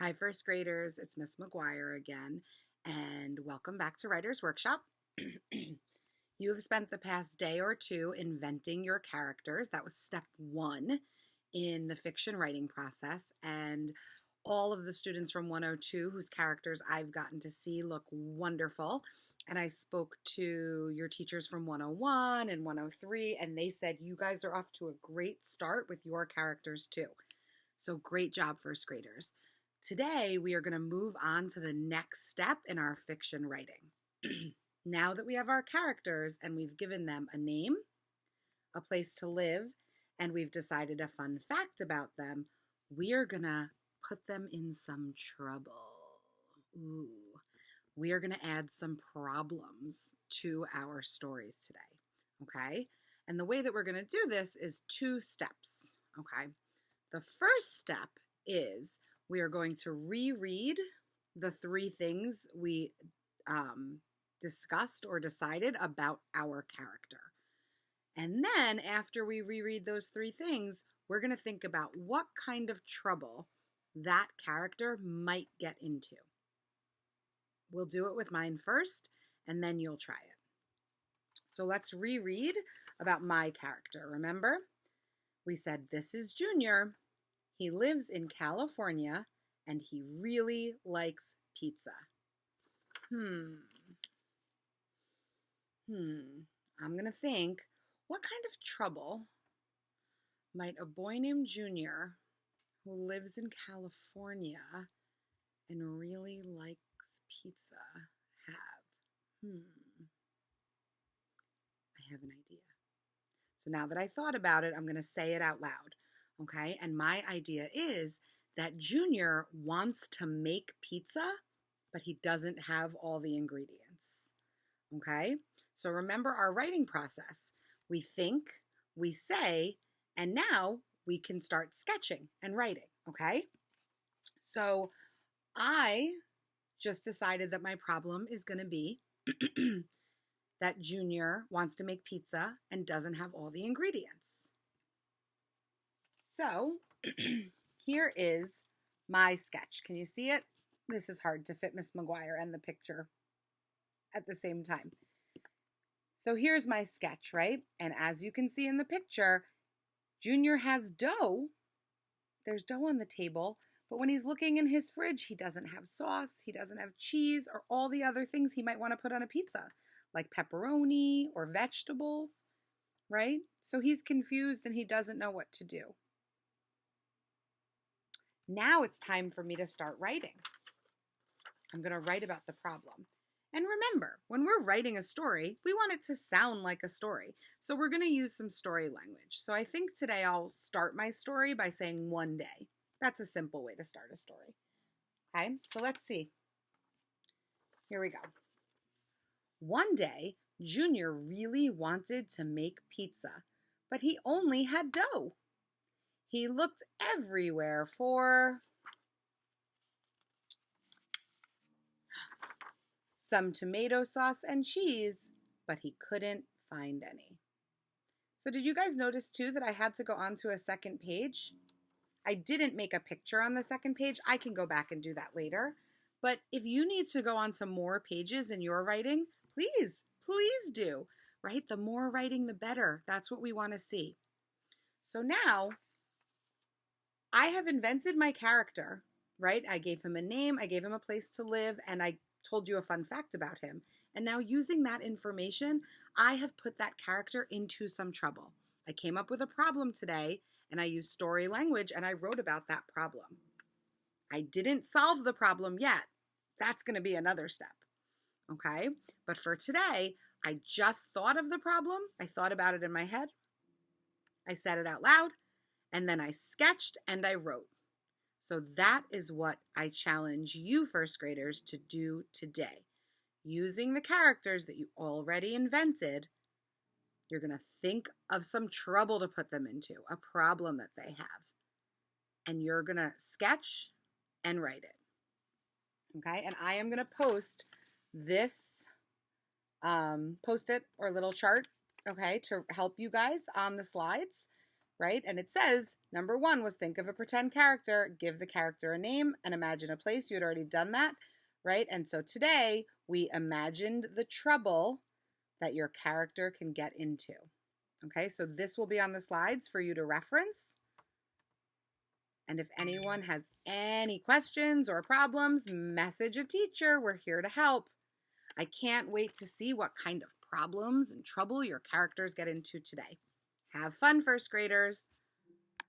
Hi, first graders. It's Miss McGuire again, and welcome back to Writer's Workshop. You have spent the past day or two inventing your characters. That was step one in the fiction writing process, and all of the students from 102 whose characters I've gotten to see look wonderful. And I spoke to your teachers from 101 and 103, and they said you guys are off to a great start with your characters too. So great job, first graders. Today, we are going to move on to the next step in our fiction writing. Now that we have our characters and we've given them a name, a place to live, and we've decided a fun fact about them, we are going to put them in some trouble. Ooh. We are going to add some problems to our stories today, okay? And the way that we're going to do this is 2 steps, okay? The first step is we are going to reread the 3 things we discussed or decided about our character. And then after we reread those 3 things, we're going to think about what kind of trouble that character might get into. We'll do it with mine first, and then you'll try it. So let's reread about my character. Remember, we said this is Junior. He lives in California, and he really likes pizza. I'm going to think, what kind of trouble might a boy named Junior, who lives in California and really likes pizza, have? I have an idea. So now that I thought about it, I'm going to say it out loud. Okay, and my idea is that Junior wants to make pizza, but he doesn't have all the ingredients. Okay, so remember our writing process. We think, we say, and now we can start sketching and writing. Okay, so I just decided that my problem is going to be that Junior wants to make pizza and doesn't have all the ingredients. So here is my sketch. Can you see it? This is hard to fit Miss McGuire and the picture at the same time. So here's my sketch, right? And as you can see in the picture, Junior has dough. There's dough on the table, but when he's looking in his fridge, he doesn't have sauce, he doesn't have cheese, or all the other things he might want to put on a pizza, like pepperoni or vegetables, right? So he's confused and he doesn't know what to do. Now it's time for me to start writing. I'm going to write about the problem. And remember, when we're writing a story, we want it to sound like a story. So we're going to use some story language. So I think today I'll start my story by saying one day. That's a simple way to start a story. Okay, so let's see. Here we go. One day, Junior really wanted to make pizza, but he only had dough. He looked everywhere for some tomato sauce and cheese, but he couldn't find any. So did you guys notice too that I had to go onto a second page? I didn't make a picture on the second page. I can go back and do that later. But if you need to go on to more pages in your writing, please do, right? The more writing, the better. That's what we want to see. So now I have invented my character, right? I gave him a name, I gave him a place to live, and I told you a fun fact about him. And now using that information, I have put that character into some trouble. I came up with a problem today, and I used story language, and I wrote about that problem. I didn't solve the problem yet. That's going to be another step, okay? But for today, I just thought of the problem. I thought about it in my head. I said it out loud. And then I sketched and I wrote. So that is what I challenge you first graders to do today. Using the characters that you already invented, you're going to think of some trouble to put them into, a problem that they have. And you're going to sketch and write it. Okay? And I am going to post this Post-it or little chart, okay, to help you guys on the slides. right? And it says, number 1 was think of a pretend character, give the character a name, and imagine a place. You had already done that, right? And so today we imagined the trouble that your character can get into. Okay, so this will be on the slides for you to reference. And if anyone has any questions or problems, message a teacher. We're here to help. I can't wait to see what kind of problems and trouble your characters get into today. Have fun, first graders.